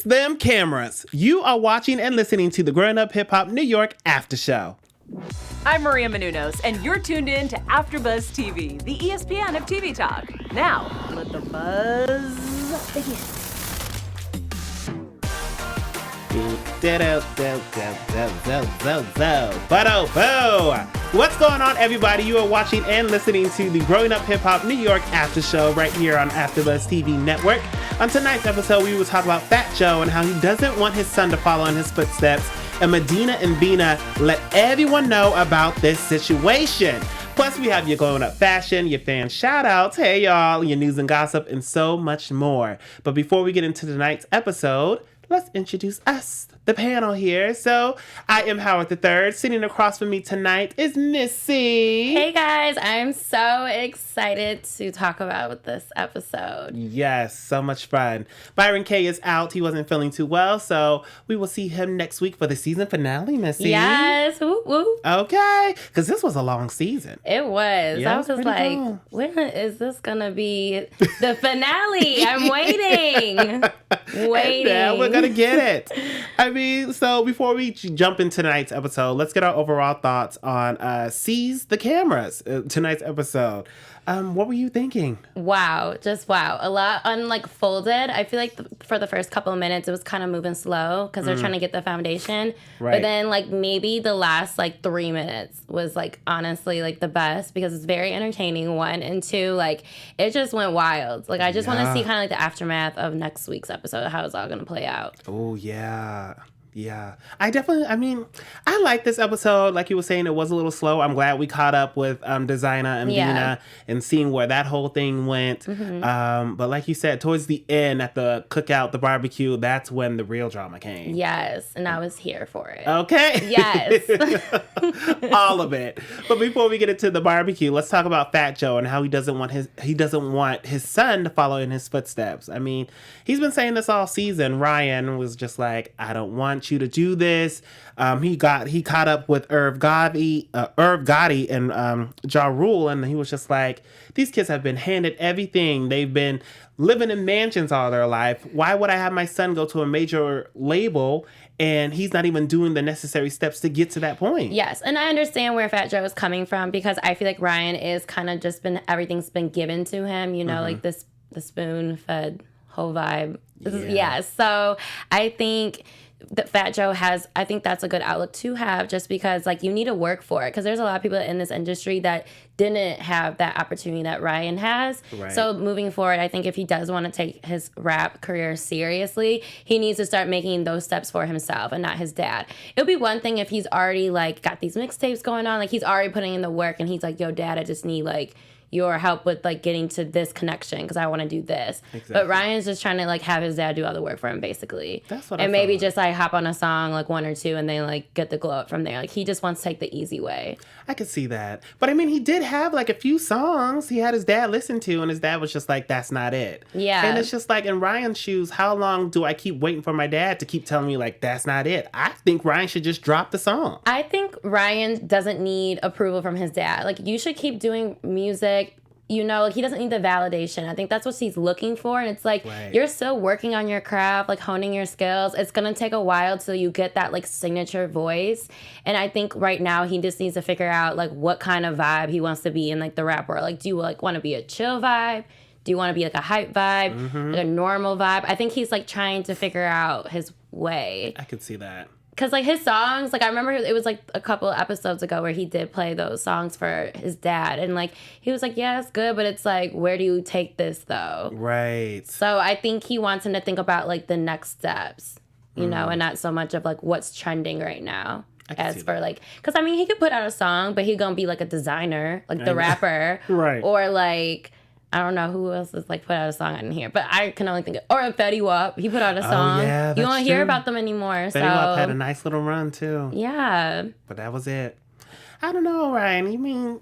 Seize them cameras. You are watching and listening to the Growing Up Hip Hop New York After Show. I'm Maria Menounos, and you're tuned in to AfterBuzz TV, the ESPN of TV talk. Now, let the buzz begin. What's going on, everybody? You are watching and listening to the Growing Up Hip Hop New York After Show right here on AfterBuzz TV Network. On tonight's episode, we will talk about Fat Joe and how he doesn't want his son to follow in his footsteps. And Medina and Vena let everyone know about this situation. Plus, we have your glowing up fashion, your fan shout outs, hey y'all, your news and gossip, and so much more. But before we get into tonight's episode, let's introduce us, the panel here. So, I am Howard III. Sitting across from me tonight is Missy. Hey guys, I'm so excited to talk about this episode. Yes, so much fun. Byron K is out. He wasn't feeling too well, so we will see him next week for the season finale, Missy. Yes, woo woo. Okay, because this was a long season. It was. Yeah, I was just like, long. when is this gonna be the finale? I'm waiting. Yeah, we're gonna get it. I mean, so before we jump into tonight's episode, let's get our overall thoughts on Seize the Cameras, tonight's episode. What were you thinking? Wow, just wow. A lot unfolded. I feel like for the first couple of minutes, it was kind of moving slow because they're trying to get the foundation. Right. But then maybe the last 3 minutes was honestly the best because it's very entertaining, one. And two, it just went wild. I just want to see kind of the aftermath of next week's episode, how it's all going to play out. Oh, yeah. Yeah, I like this episode. Like you were saying, it was a little slow. I'm glad we caught up with Designer and Vena and seeing where that whole thing went. Mm-hmm. But like you said, towards the end at the cookout, the barbecue, that's when the real drama came. Yes, and I was here for it. Okay. Yes. All of it. But before we get into the barbecue, let's talk about Fat Joe and how he doesn't want his son to follow in his footsteps. I mean, he's been saying this all season. Ryan was just like, I don't want you to do this. He caught up with Irv Gotti and Ja Rule, and he was just like, these kids have been handed everything. They've been living in mansions all their life. Why would I have my son go to a major label and he's not even doing the necessary steps to get to that point? Yes, and I understand where Fat Joe is coming from because I feel like Ryan is kind of just everything's been given to him, the spoon-fed whole vibe. Yeah, so I think that Fat Joe I think that's a good outlook to have just because you need to work for it because there's a lot of people in this industry that didn't have that opportunity that Ryan has. Right. So moving forward, I think if he does want to take his rap career seriously, he needs to start making those steps for himself and not his dad. It would be one thing if he's already got these mixtapes going on, he's already putting in the work and he's like, yo, dad, I just need your help with getting to this connection because I want to do this. Exactly. But Ryan's just trying to have his dad do all the work for him basically. That's what and maybe just hop on a song one or two and then get the glow up from there. He just wants to take the easy way. I could see that. But I mean, he did have a few songs he had his dad listen to and his dad was just like, that's not it. Yeah. And it's just in Ryan's shoes, how long do I keep waiting for my dad to keep telling me that's not it? I think Ryan should just drop the song. I think Ryan doesn't need approval from his dad. You should keep doing music. He doesn't need the validation. I think that's what he's looking for. And it's right. You're still working on your craft, honing your skills. It's going to take a while till you get that signature voice. And I think right now he just needs to figure out what kind of vibe he wants to be in the rap world. Do you want to be a chill vibe? Do you want to be a hype vibe? Mm-hmm. A normal vibe? I think he's trying to figure out his way. I could see that. Because, his songs, I remember it was, a couple episodes ago where he did play those songs for his dad. And, he was like, yeah, it's good, but it's where do you take this, though? Right. So I think he wants him to think about, the next steps, you know, and not so much of, what's trending right now. As for, because, I mean, he could put out a song, but he's going to be, a designer, the rapper. Right. Or, I don't know who else has put out a song in here, but I can only think of, or Fetty Wap. He put out a song. Oh, yeah, you won't hear about them anymore. Fetty Wap had a nice little run too. Yeah. But that was it. I don't know, Ryan. You mean,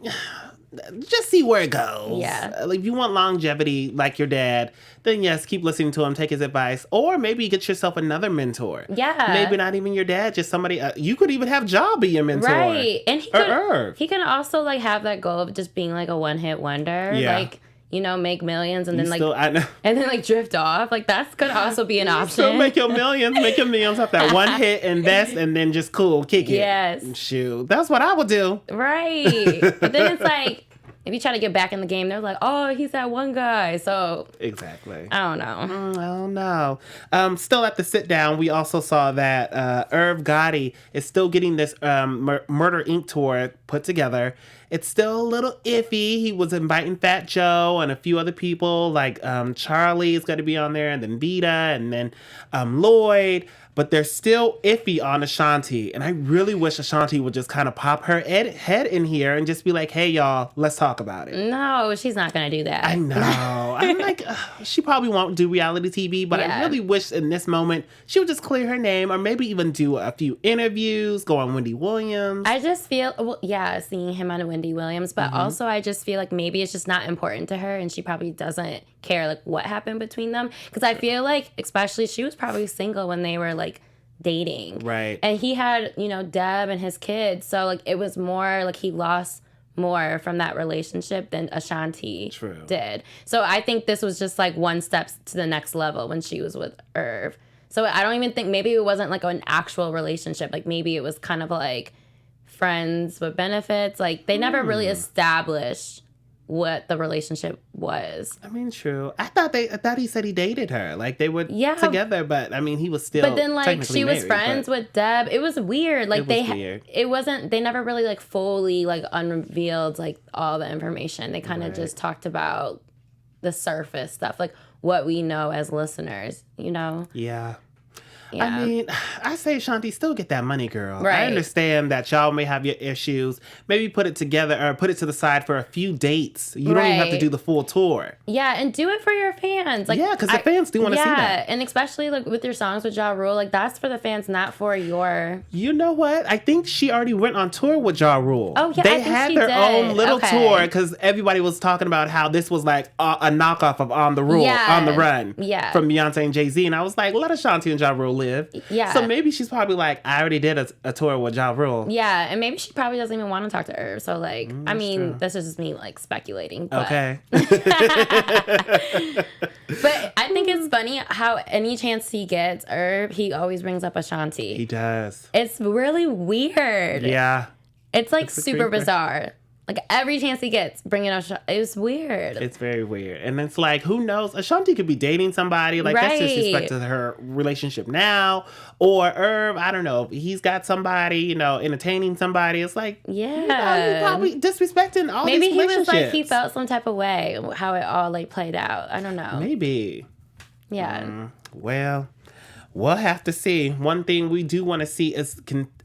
just see where it goes. Yeah. If you want longevity like your dad, then yes, keep listening to him, take his advice, or maybe get yourself another mentor. Yeah. Maybe not even your dad, just somebody. You could even have Ja be your mentor. Right. And he can also have that goal of just being a one-hit wonder. Yeah. make millions and then I know. and then like drift off. Like that could also be an option. Still make your millions off that one hit, invest, and then just kick it. Yes. Shoot, that's what I would do. Right. But then it's like, if you try to get back in the game, they're like, oh, he's that one guy. So exactly. I don't know. I don't know. Still at the sit down, we also saw that Irv Gotti is still getting this Murder Inc. tour put together. It's still a little iffy. He was inviting Fat Joe and a few other people, like Charlie is going to be on there, and then Vita, and then Lloyd. But they're still iffy on Ashanti. And I really wish Ashanti would just kind of pop her head in here and just be like, hey, y'all, let's talk about it. No, she's not going to do that. I know. I'm like, she probably won't do reality TV, but I really wish in this moment she would just clear her name or maybe even do a few interviews, go on Wendy Williams. I just feel, seeing him on Wendy Williams, but also I just feel like maybe it's just not important to her and she probably doesn't care like what happened between them. Because I feel like, especially, she was probably single when they were like dating. Right. And he had, Deb and his kids. So like it was more like he lost more from that relationship than Ashanti did. So I think this was just like one step to the next level when she was with Irv. So I don't even think, maybe it wasn't like an actual relationship. Like maybe it was kind of like friends with benefits. Like they never really established what the relationship was. I mean, true. I thought he said he dated her. Like they were together, but I mean, he was still. But then, like, she was married, friends with Deb. It was weird. Like weird. It wasn't. They never really like fully like unrevealed like all the information. They kind of just talked about the surface stuff, like what we know as listeners. Yeah. Yeah. I mean, I say, Ashanti, still get that money, girl. Right. I understand that y'all may have your issues. Maybe put it together or put it to the side for a few dates. You don't even have to do the full tour. Yeah, and do it for your fans. Like, yeah, because the fans do want to see that. Yeah, and especially like with your songs with Ja Rule, like that's for the fans, not for your... You know what? I think she already went on tour with Ja Rule. Oh, yeah, They had their own little tour because everybody was talking about how this was like a knockoff of On the Rule, On the Run from Beyonce and Jay-Z. And I was like, let Ashanti and Ja Rule live. Yeah. So maybe she's probably like, I already did a tour with Ja Rule. Yeah, and maybe she probably doesn't even want to talk to Irv. So like, I mean, this is just me like speculating. But. Okay. But I think it's funny how any chance he gets, Irv, he always brings up Ashanti. He does. It's really weird. Yeah. It's like super bizarre. Like every chance he gets, bringing up, it's weird. It's very weird. And it's like, who knows? Ashanti could be dating somebody. Like that's disrespect to her relationship now. Or Irv, I don't know. He's got somebody, entertaining somebody. It's like, he's probably disrespecting all these relationships. Maybe he was like, he felt some type of way, how it all like played out. I don't know. Maybe. Yeah. Well, we'll have to see. One thing we do want to see is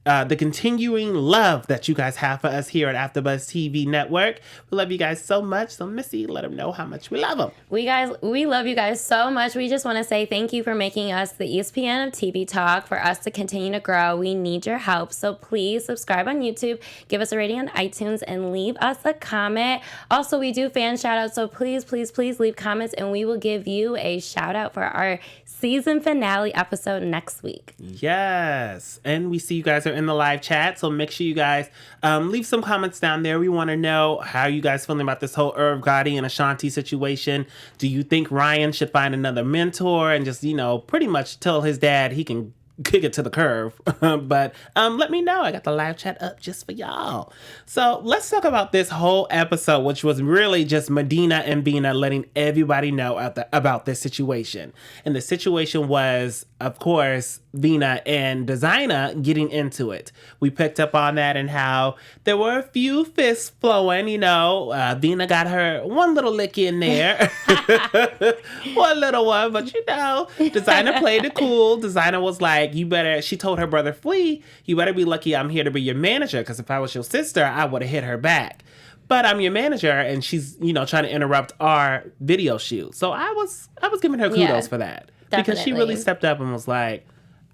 the continuing love that you guys have for us here at AfterBuzz TV Network. We love you guys so much. So Missy, let them know how much we love them. We love you guys so much. We just want to say thank you for making us the ESPN of TV Talk. For us to continue to grow, we need your help. So please subscribe on YouTube, give us a rating on iTunes, and leave us a comment. Also, we do fan shout outs. So please, please, please leave comments and we will give you a shout out for our season finale episode next week. Yes. And we see you guys are in the live chat, so make sure you guys leave some comments down there. We want to know how you guys feeling about this whole Irv Gotti and Ashanti situation. Do you think Ryan should find another mentor and just, pretty much tell his dad he can kick it to the curve? But let me know. I got the live chat up just for y'all. So let's talk about this whole episode, which was really just Medina and Vena letting everybody know about this situation. And the situation was, of course, Vena and Designer getting into it. We picked up on that and how there were a few fists flowing. Vena got her one little lick in there. One little one, but Designer played it cool. Designer was like, she told her brother Flea, you better be lucky I'm here to be your manager, because if I was your sister, I would have hit her back. But I'm your manager, and she's, trying to interrupt our video shoot. So I was giving her kudos for that. Definitely. Because she really stepped up and was like,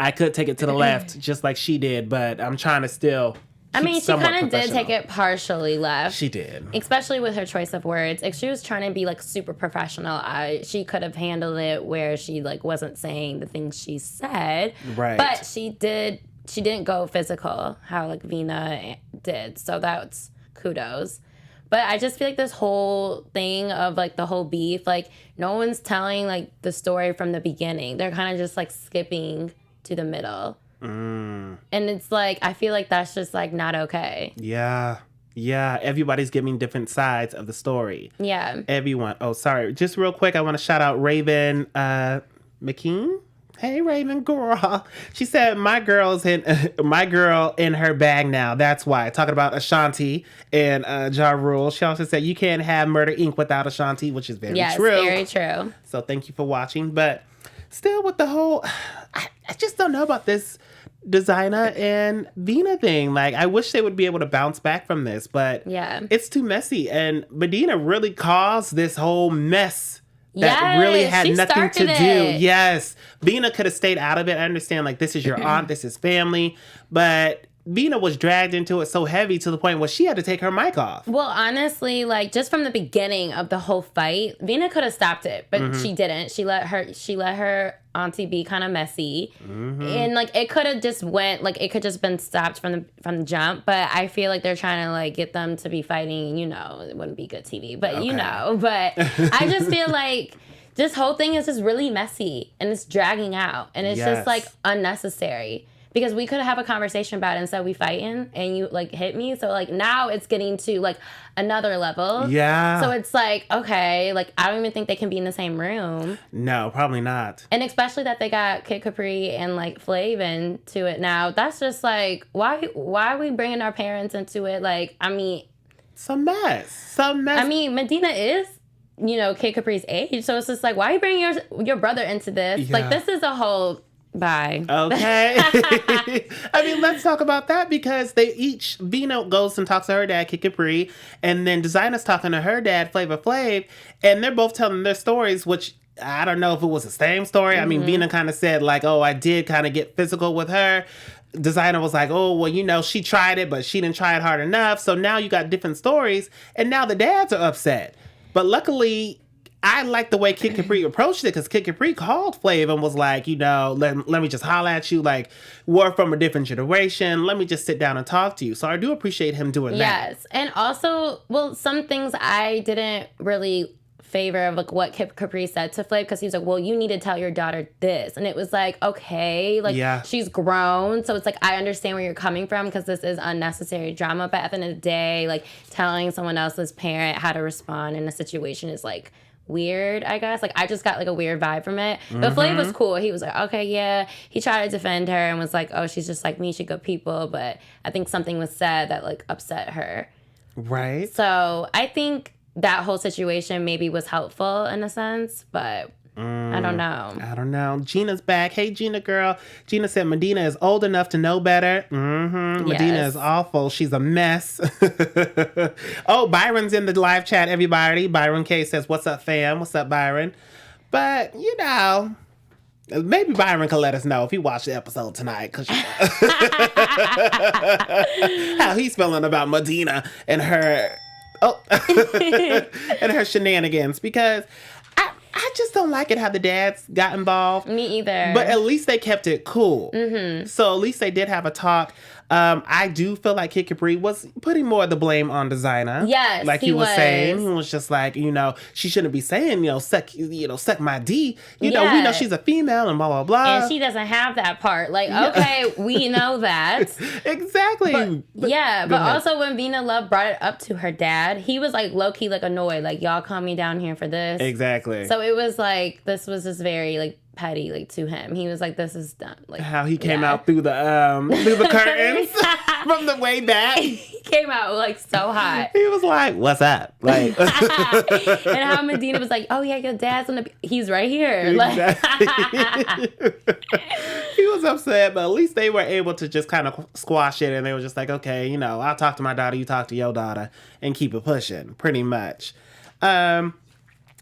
I could take it to the left just like she did, but I'm trying to still she kind of did take it partially left. She did. Especially with her choice of words. If she was trying to be like super professional, she could have handled it where she like wasn't saying the things she said. Right. But she didn't go physical how like Vena did. So that's kudos. But I just feel like this whole thing of like the whole beef, like no one's telling like the story from the beginning. They're kind of just like skipping to the middle. And it's like, I feel like that's just like not okay. Yeah. Everybody's giving different sides of the story. Yeah. Everyone. Oh, sorry. Just real quick, I want to shout out Raven McKean. Hey, Raven girl. She said, my girl in her bag now. That's why. Talking about Ashanti and Ja Rule. She also said, you can't have Murder Inc. without Ashanti, which is very true. Yes, very true. So thank you for watching. But still with the whole, I just don't know about this Designer and Vena thing. Like, I wish they would be able to bounce back from this, but it's too messy. And Medina really caused this whole mess that really had nothing to do. Yes. Vena could have stayed out of it. I understand, like, this is your aunt, this is family, but Vena was dragged into it so heavy to the point where she had to take her mic off. Well, honestly, like, just from the beginning of the whole fight, Vena could have stopped it, but she didn't. She let her auntie be kind of messy, and like it could have just been stopped from the jump. But I feel like they're trying to like get them to be fighting. You know, it wouldn't be good TV, but But I just feel like this whole thing is just really messy and it's dragging out, and it's just like unnecessary. Because we could have a conversation about it instead of we fighting and you like hit me. So like now it's getting to like another level. Yeah. So it's like, okay, like I don't even think they can be in the same room. No, probably not. And especially that they got Kid Capri and like Flav into it now. That's just like, why are we bringing our parents into it? Like, I mean. Some mess. I mean, Medina is, you know, Kid Capri's age. So it's just like, why are you bringing your brother into this? Yeah. Like, this is a whole... Bye. Okay. I mean, let's talk about that because Vena goes and talks to her dad, Kid Capri, and then Designer's talking to her dad, Flavor Flav, and they're both telling their stories, which I don't know if it was the same story. I mean, Vena kind of said like, oh, I did kind of get physical with her. Designer was like, oh, well, you know, she tried it, but she didn't try it hard enough. So now you got different stories, and now the dads are upset. But luckily, I like the way Kid Capri approached it because Kid Capri called Flav and was like, you know, let me just holler at you. Like, we're from a different generation. Let me just sit down and talk to you. So I do appreciate him doing that. Yes. And also, well, some things I didn't really favor of like what Kid Capri said to Flav because he's like, well, you need to tell your daughter this. And it was like, okay, like she's grown. So it's like, I understand where you're coming from because this is unnecessary drama. But at the end of the day, like telling someone else's parent how to respond in a situation is like, weird, I guess. Like, I just got, like, a weird vibe from it. But Flav was cool. He was like, okay, yeah. He tried to defend her and was like, oh, she's just like me. She's good people. But I think something was said that, like, upset her. Right. So I think that whole situation maybe was helpful in a sense. But I don't know. Gina's back. Hey, Gina girl. Gina said Medina is old enough to know better. Yes. Medina is awful. She's a mess. Oh, Byron's in the live chat, everybody. Byron K says, what's up, fam? What's up, Byron? But, you know, maybe Byron can let us know if he watched the episode tonight. Cause how he's feeling about Medina and her... and her shenanigans. Because... I just don't like it how the dads got involved. Me either. But at least they kept it cool. So at least they did have a talk. I do feel like Kid Capri was putting more of the blame on Designer. Yes, like he was saying. He was just like, you know, she shouldn't be saying, suck my D. You know, we know she's a female and blah, blah, blah. And she doesn't have that part. Like, okay, we know that. Exactly. But also when Vena Love brought it up to her dad, he was like low-key like annoyed. Like, y'all call me down here for this. Exactly. So it was like, this was just very like petty, like to him. He was like, this is done. Like how he came out through the curtains from the way back. He came out like so hot. He was like, what's up? Like and how Medina was like, oh yeah, your dad's he's right here. Exactly. He was upset, but at least they were able to just kind of squash it, and they were just like, okay, I'll talk to my daughter, you talk to your daughter, and keep it pushing, pretty much.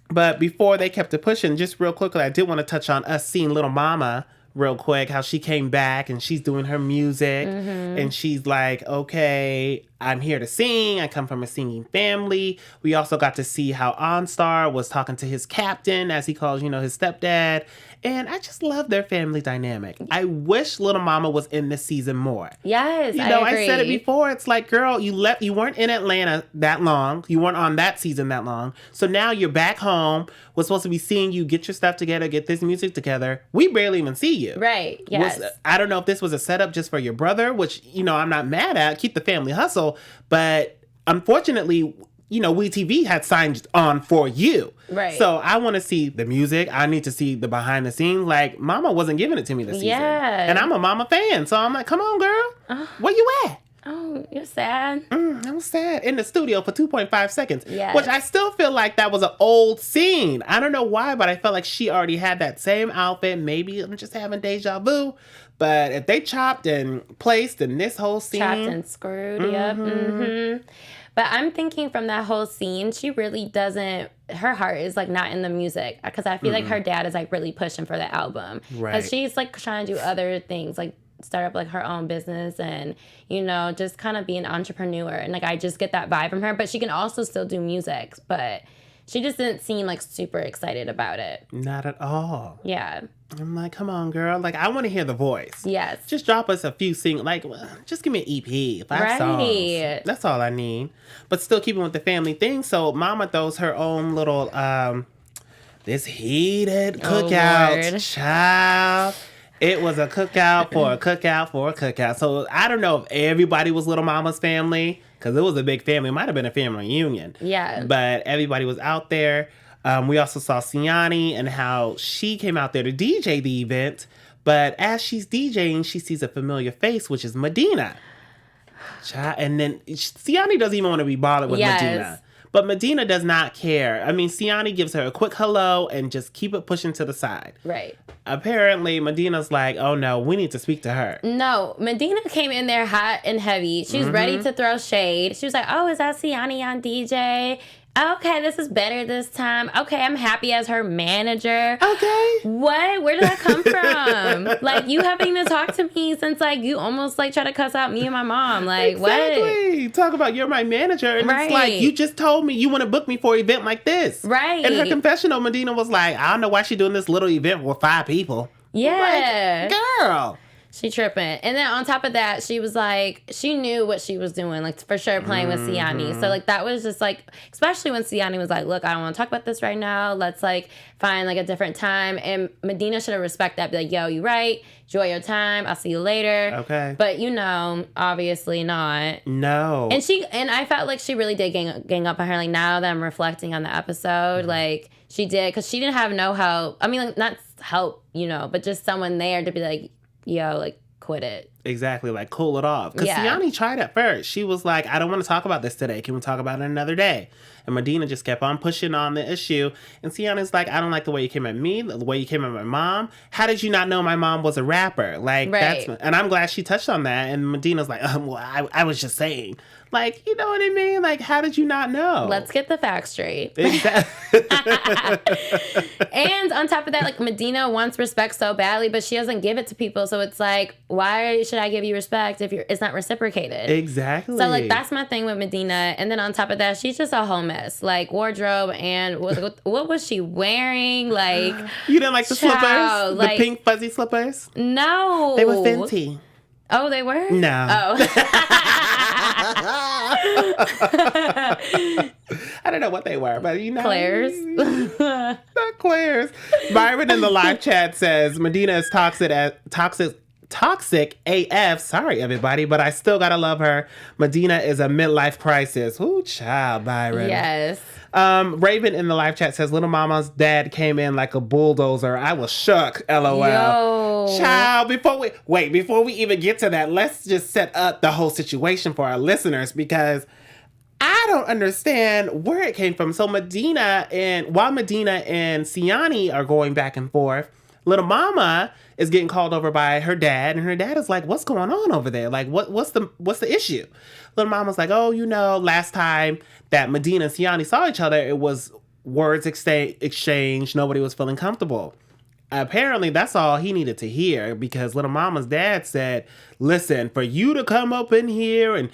But before they kept it pushing, just real quickly, I did want to touch on us seeing Little Mama real quick, how she came back and she's doing her music and she's like, okay, I'm here to sing. I come from a singing family. We also got to see how OnStar was talking to his captain, as he calls, his stepdad. And I just love their family dynamic. I wish Little Mama was in this season more. Yes, I agree. I said it agree. before. It's like, girl, you weren't in Atlanta that long. You weren't on that season that long. So now you're back home. We're supposed to be seeing you get your stuff together, get this music together. We barely even see you. Right, yes. I don't know if this was a setup just for your brother, which, I'm not mad at. Keep the family hustle. But unfortunately, WeTV had signed on for you. Right. So I want to see the music. I need to see the behind the scenes. Like, Mama wasn't giving it to me this season. Yeah. And I'm a Mama fan. So I'm like, come on, girl. Where you at? Oh, you're sad. I was sad. In the studio for 2.5 seconds. Yes. Which I still feel like that was an old scene. I don't know why, but I felt like she already had that same outfit. Maybe I'm just having deja vu. But if they chopped and placed in this whole scene. Chopped and screwed, yep. Mm-hmm. But I'm thinking from that whole scene, she really doesn't, her heart is like not in the music. Because I feel like her dad is like really pushing for the album. Right. Because she's like trying to do other things, like start up like her own business and, just kind of be an entrepreneur. And like I just get that vibe from her. But she can also still do music. But she just didn't seem like super excited about it. Not at all. Yeah. I'm like, come on, girl. Like, I want to hear the voice. Yes. Just drop us a few singles. Like, just give me an EP. 5 songs. That's all I need. But still keeping with the family thing. So Mama throws her own little, this heated cookout. Lord. Child. It was a cookout for a cookout for a cookout. So I don't know if everybody was Little Mama's family. Because it was a big family. It might have been a family reunion. Yeah. But everybody was out there. We also saw Siani and how she came out there to DJ the event. But as she's DJing, she sees a familiar face, which is Medina. And then Siani doesn't even want to be bothered with Medina. But Medina does not care. I mean, Siani gives her a quick hello and just keep it pushing to the side. Right. Apparently, Medina's like, oh no, we need to speak to her. No, Medina came in there hot and heavy. She was ready to throw shade. She was like, oh, is that Siani on DJ? Okay, this is better this time. Okay, I'm happy as her manager. Okay. What? Where did that come from? Like, you haven't even talked to me since, like, you almost, like, try to cuss out me and my mom. Like, exactly. what? Talk about you're my manager. And right. It's like, you just told me you want to book me for an event like this. Right. And her confessional, Medina was like, I don't know why she's doing this little event with 5 people. Yeah. Like, girl. She tripping. And then on top of that, she was like, she knew what she was doing, like for sure playing with Siani. So like that was just like, especially when Siani was like, look, I don't want to talk about this right now. Let's like find like a different time. And Medina should have respected that. Be like, yo, you right. Enjoy your time. I'll see you later. Okay. But obviously not. No. And I felt like she really did gang up on her. Like now that I'm reflecting on the episode, like she did, because she didn't have no help. I mean, like not help, but just someone there to be like, yo, like, quit it. Exactly, like, cool it off. Because Siani tried at first. She was like, I don't want to talk about this today. Can we talk about it another day? And Medina just kept on pushing on the issue. And Siani's like, I don't like the way you came at me, the way you came at my mom. How did you not know my mom was a rapper? Like, right. And I'm glad she touched on that. And Medina's like, well, I was just saying. Like, you know what I mean? Like, how did you not know? Let's get the facts straight. Exactly. And on top of that, like, Medina wants respect so badly, but she doesn't give it to people. So it's like, why should I give you respect if it's not reciprocated? Exactly. So, like, that's my thing with Medina. And then on top of that, she's just a whole mess. Like, wardrobe and what was she wearing? Like, you didn't like the slippers? Like, the pink fuzzy slippers? No. They were Fenty. Oh, they were? No. Oh. I don't know what they were, but Claire's. Not Claire's. Byron in the live chat says Medina is toxic AF. Sorry, everybody, but I still gotta love her. Medina is a midlife crisis. Ooh, child, Byron. Yes. Raven in the live chat says Little Mama's dad came in like a bulldozer. I was shook. LOL. Yo. Child, before we even get to that, let's just set up the whole situation for our listeners, because I don't understand where it came from. So while Medina and Siani are going back and forth, Little Mama is getting called over by her dad, and her dad is like, what's going on over there? Like, what's the issue? Little Mama's like, oh, last time that Medina and Siani saw each other, it was words exchanged. Nobody was feeling comfortable. Apparently, that's all he needed to hear, because Little Mama's dad said, listen, for you to come up in here and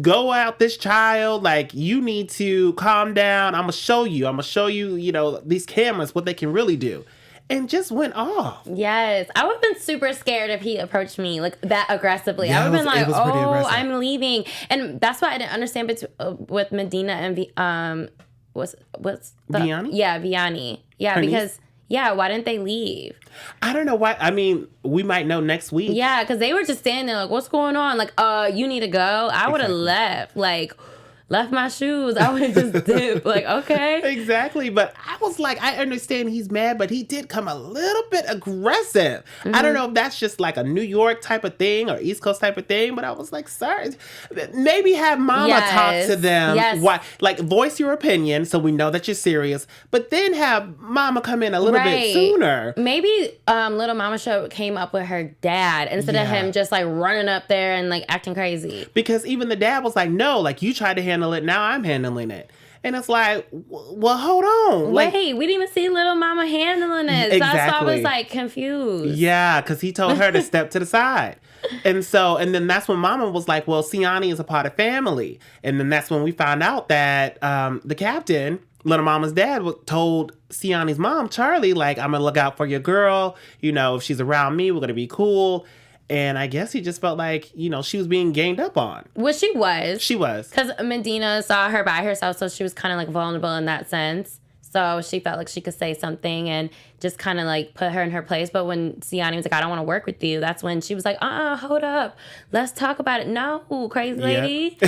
go out this child, like, you need to calm down. I'm going to show you, these cameras, what they can really do. and just went off. Yes. I would have been super scared if he approached me like that aggressively. Yeah, I would have been like, aggressive. I'm leaving. And that's why I didn't understand with Medina and what's Vianney? Yeah, Vianney. Yeah, Her because niece? yeah, why didn't they leave? I don't know why. I mean, we might know next week. Yeah, because they were just standing there like, what's going on? Like, you need to go. I would have left. Like, left my shoes. I would have just dipped. Like, okay. Exactly. But I was like, I understand he's mad, but he did come a little bit aggressive. I don't know if that's just like a New York type of thing or East Coast type of thing, but I was like, sir, maybe have mama talk to them. Yes. Why, like, voice your opinion so we know that you're serious, but then have mama come in a little bit sooner. Maybe Little Mama Show came up with her dad instead of him just like running up there and like acting crazy. Because even the dad was like, no, like you tried to handle it, now I'm handling it. And it's like, well, hold on. Wait, we didn't even see Little Mama handling it. Exactly. That's why I was like confused. Yeah, because he told her to step to the side. And then that's when Mama was like, well, Siani is a part of family. And then that's when we found out that the captain, Little Mama's dad, told Siani's mom, Charlie, like, I'm going to look out for your girl. You know, if she's around me, we're going to be cool. And I guess he just felt like, you know, she was being ganged up on. Well, she was. She was. Because Medina saw her by herself, so she was kind of like vulnerable in that sense. So she felt like she could say something and just kind of like put her in her place. But when Siani was like, I don't want to work with you, that's when she was like, hold up. Let's talk about it. No, crazy lady.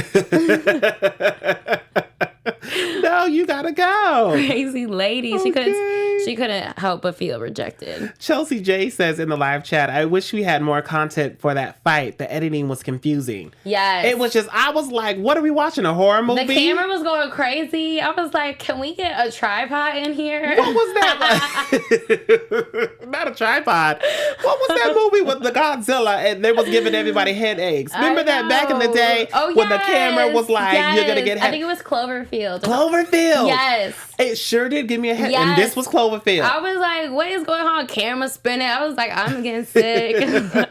No, you gotta go. Crazy lady. Okay. She couldn't help but feel rejected. Chelsea J says in the live chat, I wish we had more content for that fight. The editing was confusing. Yes. It was just, I was like, what are we watching? A horror movie? The camera was going crazy. I was like, can we get a tripod in here? What was that? Not a tripod. What was that movie with the Godzilla and they was giving everybody headaches? Remember that back in the day when the camera was like, you're going to get headaches? I think it was Cloverfield. Cloverfield. Yes. It sure did give me a headache. And this was Cloverfield. I was like, what is going on? Camera spinning. I was like, I'm getting sick.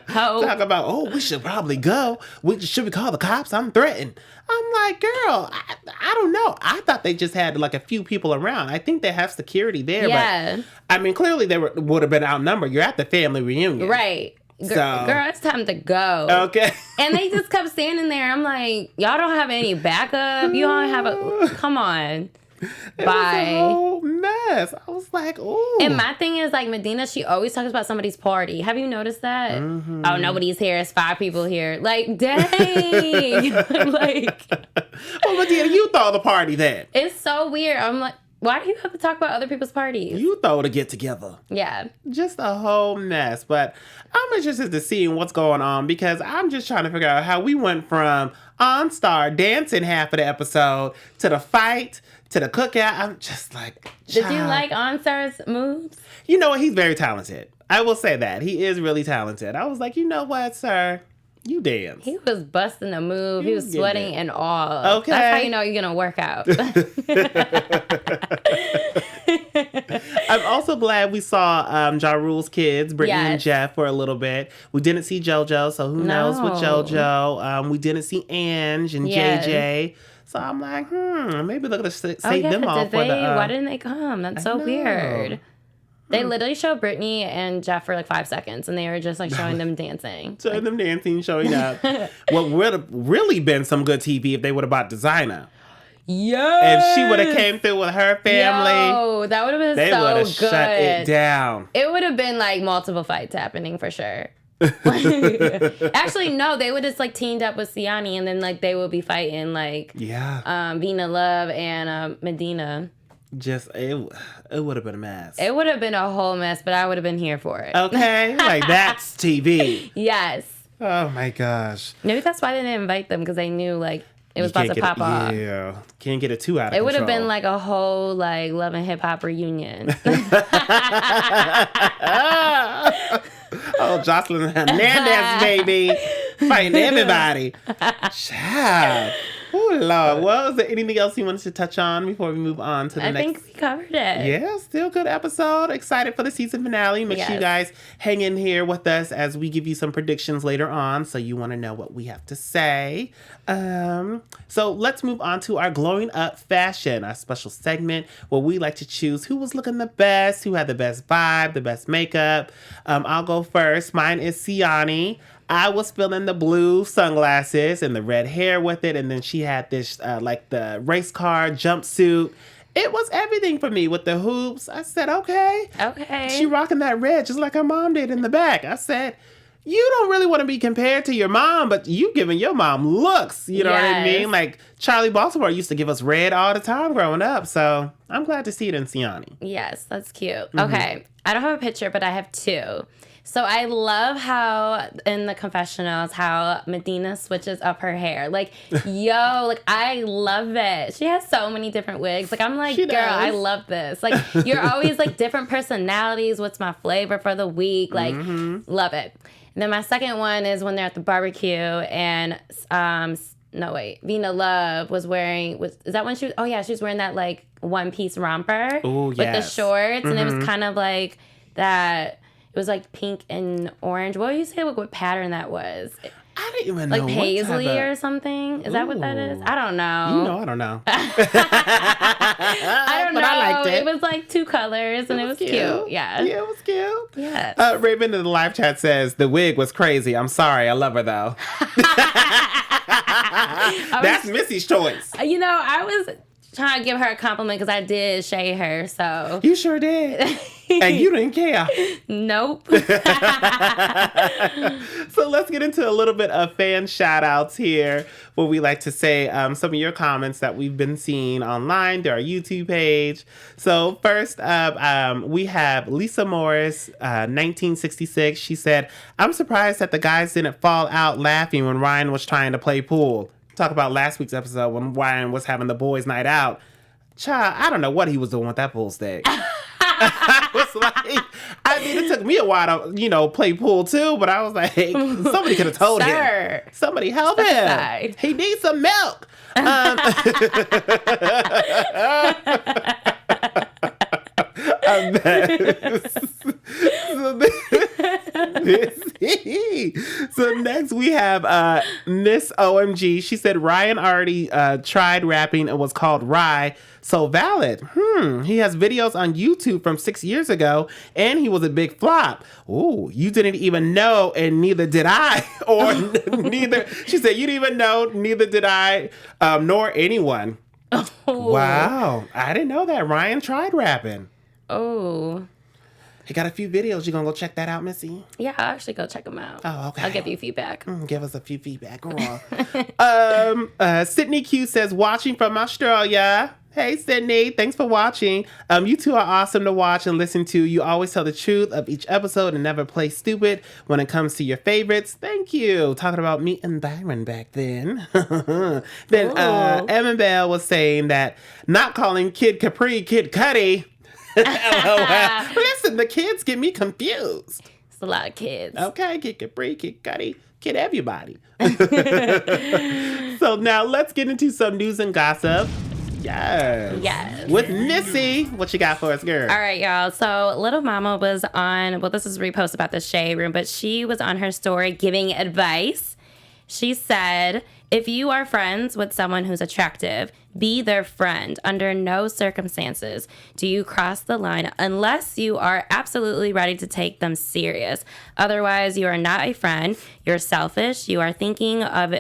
Talk about, we should probably go. Should we call the cops? I'm threatened. I'm like, girl, I don't know. I thought they just had like a few people around. I think they have security there. Yeah. But I mean, clearly they would have been outnumbered. You're at the family reunion. Right. Girl, it's time to go. Okay. And they just kept standing there. I'm like, y'all don't have any backup. You don't have come on. It Bye. was a whole mess. I was like, ooh. And my thing is, like, Medina, she always talks about somebody's party. Have you noticed that? Mm-hmm. Oh, nobody's here. It's 5 people here. Like, dang. Like. Well, Medina, you throw the party then. It's so weird. I'm like, why do you have to talk about other people's parties? You throw to get together. Yeah. Just a whole mess. But I'm interested to see what's going on because I'm just trying to figure out how we went from OnStar dancing half of the episode to the fight to the cookout. I'm just like, child. Did you like OnStar's moves? You know what? He's very talented. I will say that. He is really talented. I was like, you know what, sir? You dance. He was busting a move. He was sweating and all. Okay. That's how you know you're going to work out. I'm also glad we saw Ja Rule's kids, Brittany and Jeff, for a little bit. We didn't see JoJo, so who knows with JoJo. We didn't see Ange and JJ. So I'm like, maybe they're going to save them off. Why didn't they come? That's so weird. They literally showed Brittany and Jeff for like 5 seconds, and they were just like showing them dancing. Showing them dancing, showing up. What would have really been some good TV if they would have bought Designer. Yes. If she would have came through with her family. That would have been they so would have good. shut it down. It would have been like multiple fights happening for sure. Actually, no, they would just like teamed up with Siani, and then like they would be fighting like Vena Love and Medina. It would have been a mess. It would have been a whole mess, but I would have been here for it. Okay, like that's TV. Yes. Oh my gosh. Maybe that's why they didn't invite them, because they knew like it was about to pop off. Yeah, can't get it too out of control. It would have been like a whole like Love and Hip Hop reunion. Oh, Jocelyn Hernandez, baby, fighting everybody. Child. Oh, Lord. Well, is there anything else you wanted to touch on before we move on to the next? I think we covered it. Yeah, still good episode. Excited for the season finale. Make sure you guys hang in here with us as we give you some predictions later on, so you want to know what we have to say. So let's move on to our Glowing Up Fashion, our special segment where we like to choose who was looking the best, who had the best vibe, the best makeup. I'll go first. Mine is Siani. I was feeling the blue sunglasses and the red hair with it. And then she had this, like the race car jumpsuit. It was everything for me with the hoops. I said, okay. She rocking that red just like her mom did in the back. I said, you don't really want to be compared to your mom, but you giving your mom looks. You know what I mean? Like Charlie Baltimore used to give us red all the time growing up. So I'm glad to see it in Siani. Yes, that's cute. Mm-hmm. Okay. I don't have a picture, but I have two. So I love how in the confessionals, how Medina switches up her hair. Like, yo, like I love it. She has so many different wigs. Like, I'm like, girl, I love this. Like, you're always like different personalities. What's my flavor for the week? Like, love it. And then my second one is when they're at the barbecue and, Vena Love was wearing, is that when she was, she was wearing that like one-piece romper with the shorts. And it was kind of like that. It was like pink and orange. What would you say? What pattern that was? I didn't even know. Like paisley or something? Is that what that is? I don't know. You know, I don't know. I don't know. I liked it. It was like two colors and it was cute. Yeah. Yeah, it was cute. Yes. Raven in the live chat says, the wig was crazy. I'm sorry. I love her though. That's Missy's choice. You know, I was trying to give her a compliment because I did shade her, so. You sure did. And you didn't care. Nope. So let's get into a little bit of fan shout outs here where we like to say some of your comments that we've been seeing online through our YouTube page. So first up, we have Lisa Morris, 1966. She said, I'm surprised that the guys didn't fall out laughing when Ryan was trying to play pool. Talk about last week's episode when Ryan was having the boys' night out. Child, I don't know what he was doing with that pool stick. I was like, I mean, it took me a while to, play pool too, but I was like, somebody could have told him. Somebody help him. He needs some milk. So next we have Miss OMG. She said Ryan already tried rapping and was called Rye. So valid. He has videos on YouTube from 6 years ago and he was a big flop. Ooh, you didn't even know and neither did I. Or neither. She said you didn't even know, neither did I, nor anyone. Oh. Wow. I didn't know that. Ryan tried rapping. Oh. He got a few videos. You gonna go check that out, Missy? Yeah, I'll actually go check them out. Oh, okay. I'll give you feedback. Give us a few feedback. Girl. Sydney Q says, watching from Australia. Hey, Sydney. Thanks for watching. You two are awesome to watch and listen to. You always tell the truth of each episode and never play stupid when it comes to your favorites. Thank you. Talking about me and Byron back then. Then Evan Bell was saying that not calling Kid Capri Kid Cudi. LOL. Listen, the kids get me confused. It's a lot of kids. Okay, Kid Capri, Kid Cudi, Kid everybody. So now let's get into some news and gossip. Yes. With Missy. What you got for us, girl? All right, y'all. So Little Mama was on, this is a repost about the Shade Room, but she was on her story giving advice. She said, if you are friends with someone who's attractive, be their friend. Under no circumstances do you cross the line unless you are absolutely ready to take them serious. Otherwise, you are not a friend. You're selfish. You are thinking of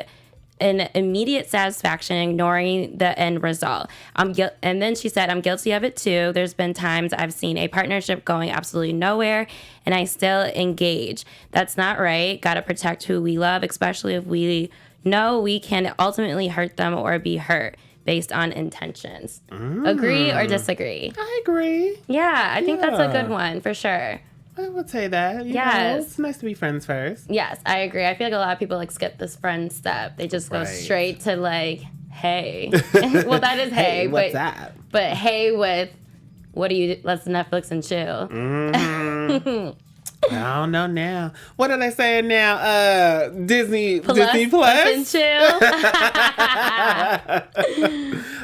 an immediate satisfaction, ignoring the end result. And then she said, I'm guilty of it too. There's been times I've seen a partnership going absolutely nowhere and I still engage. That's not right. Got to protect who we love, especially if we know we can ultimately hurt them or be hurt based on intentions. Agree or disagree? I agree. Yeah, I think that's a good one for sure. I would say that. Yes. It's nice to be friends first. Yes, I agree. I feel like a lot of people skip this friend step. They just go straight to hey. Well, that is hey. What's that? But hey with, what do you, let's Netflix and chill. I don't know now. What are they saying now? Disney Plus? And chill.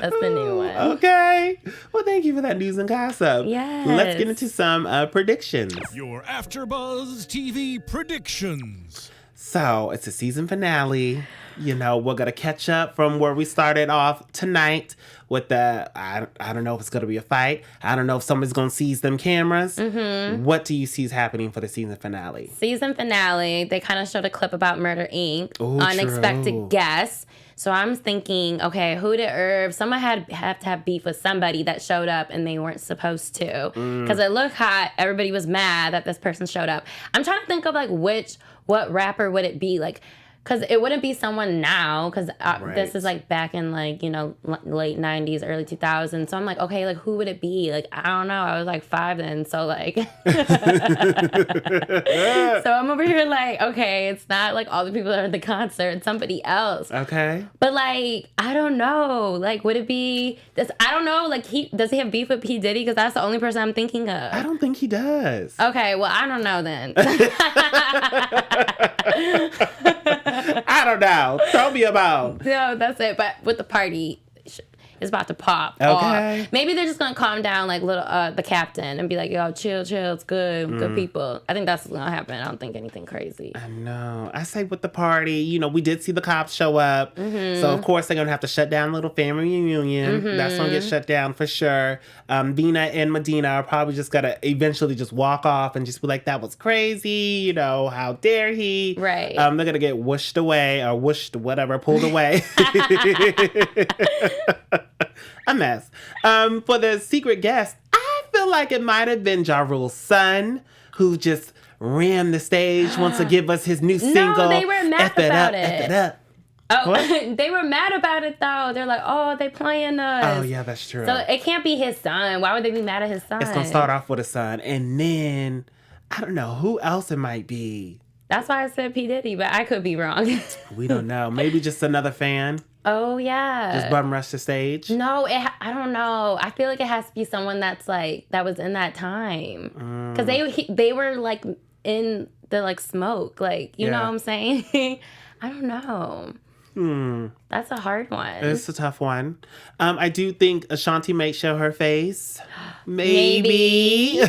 That's the new one. Okay. Well, thank you for that news and gossip. Yes. Let's get into some predictions. Your AfterBuzz TV predictions. So, it's a season finale. You know, we're going to catch up from where we started off tonight with the, I don't know if it's going to be a fight. I don't know if somebody's going to seize them cameras. Mm-hmm. What do you see is happening for the season finale? Season finale, they kind of showed a clip about Murder, Inc. Ooh, Unexpected guests. So I'm thinking, okay, who did Irv? Someone have to have beef with somebody that showed up and they weren't supposed to. Because it looked hot. Everybody was mad that this person showed up. I'm trying to think of like what rapper would it be? Like, because it wouldn't be someone now, because this is like back in like, you know, late 90s, early 2000s. So I'm like, okay, like who would it be? Like, I don't know. I was like 5 then. So like, so I'm over here like, okay, it's not like all the people that are at the concert, it's somebody else. Okay. But like, I don't know. Like, would it be this? I don't know. Like, does he have beef with P. Diddy? Because that's the only person I'm thinking of. I don't think he does. Okay, well, I don't know then. I don't know. Throw me a bone. No, that's it. But with the party, it's about to pop. Okay. Off. Maybe they're just gonna calm down like little the captain and be like, yo, chill, it's good, good people. I think that's what's gonna happen. I don't think anything crazy. I know. I say with the party, you know, we did see the cops show up. Mm-hmm. So, of course, they're going to have to shut down Little Family Reunion. Mm-hmm. That's going to get shut down for sure. Vena and Medina are probably just going to eventually just walk off and just be like, that was crazy. You know, how dare he? Right. They're going to get whooshed away or whooshed, whatever, pulled away. A mess. For the secret guest, I feel like it might have been Ja Rule's son who just ran the stage, wants to give us his new single. No, they were mad about it. F it up. Oh, they were mad about it though. They're like, oh, they playing us. Oh, yeah, that's true. So it can't be his son. Why would they be mad at his son? It's going to start off with a son. And then, I don't know who else it might be. That's why I said P. Diddy, but I could be wrong. We don't know. Maybe just another fan. Oh, yeah. Just bum rush the stage. No, I don't know. I feel like it has to be someone that's like, that was in that time. Because they were like in the like smoke. Like, you know what I'm saying? I don't know. That's a hard one. It's a tough one. I do think Ashanti may show her face. Maybe.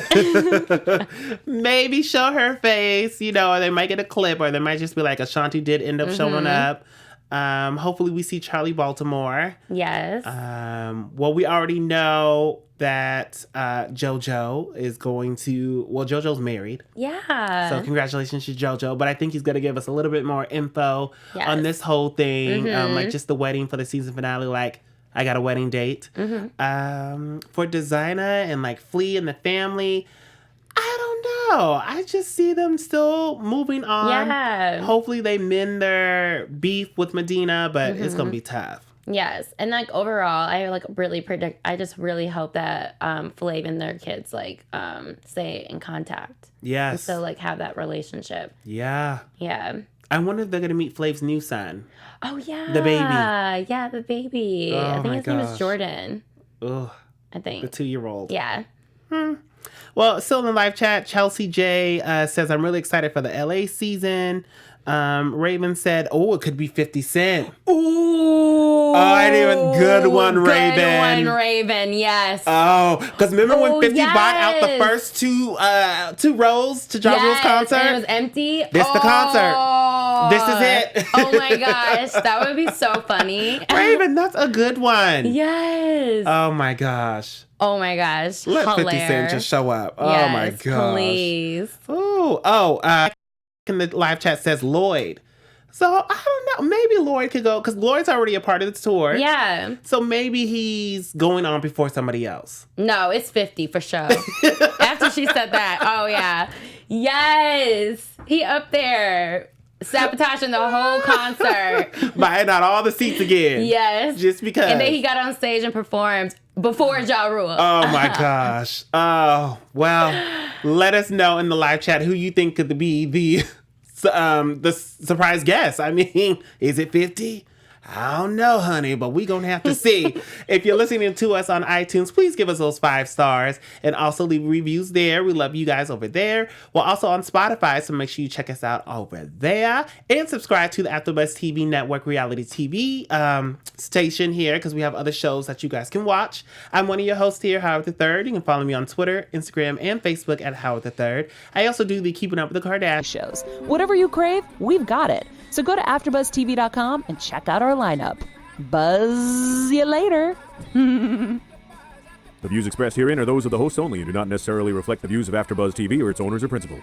Maybe show her face, you know, or they might get a clip, or they might just be like, Ashanti did end up showing up. Hopefully we see Charlie Baltimore. Yes. Well, we already know that JoJo is going to, well, JoJo's married. Yeah. So congratulations to JoJo. But I think he's going to give us a little bit more info on this whole thing. Like just the wedding for the season finale. Like, I got a wedding date. For Designer and like Flea and the family, I don't know. I just see them still moving on. Yeah. Hopefully they mend their beef with Medina, but it's going to be tough. Yes. And like overall, I like really I just really hope that Flav and their kids like stay in contact. Yes. And so like have that relationship. Yeah. Yeah. I wonder if they're going to meet Flav's new son. Oh, yeah. The baby. Yeah, the baby. Oh, I think his name is Jordan. Ugh. I think. The 2-year-old. Yeah. Well, still in the live chat, Chelsea J says, I'm really excited for the LA season. Raven said, oh, it could be 50 Cent. Ooh. Oh, I didn't even. Good one, Raven. Good one, Raven, yes. Oh, because remember when 50 bought out the first two rows to Ja Rule's concert? And it was empty? This the concert. This is it. Oh my gosh, that would be so funny. Raven, that's a good one. Yes. Oh my gosh. Oh my gosh. Let Hilarious. 50 Cent just show up. Oh yes, my gosh. Please. In the live chat says Lloyd. So I don't know. Maybe Lloyd could go because Lloyd's already a part of the tour. Yeah. So maybe he's going on before somebody else. No, it's 50 for sure. After she said that. Oh yeah. Yes. He up there. Sabotaging the whole concert. Buying out all the seats again. Yes. Just because. And then he got on stage and performed before Ja Rule. Oh my gosh. Oh, well, let us know in the live chat who you think could be the surprise guest. I mean, is it 50? I don't know, honey, but we gonna have to see. If you're listening to us on iTunes, please give us those 5 stars and also leave reviews there. We love you guys over there. We're also on Spotify, so make sure you check us out over there and subscribe to the AfterBuzz TV Network reality TV station here because we have other shows that you guys can watch. I'm one of your hosts here, Howard III. You can follow me on Twitter, Instagram, and Facebook at Howard III. I also do the Keeping Up with the Kardashians shows. Whatever you crave, we've got it. So go to AfterBuzzTV.com and check out our lineup. Buzz you later. The views expressed herein are those of the hosts only and do not necessarily reflect the views of AfterBuzz TV or its owners or principals.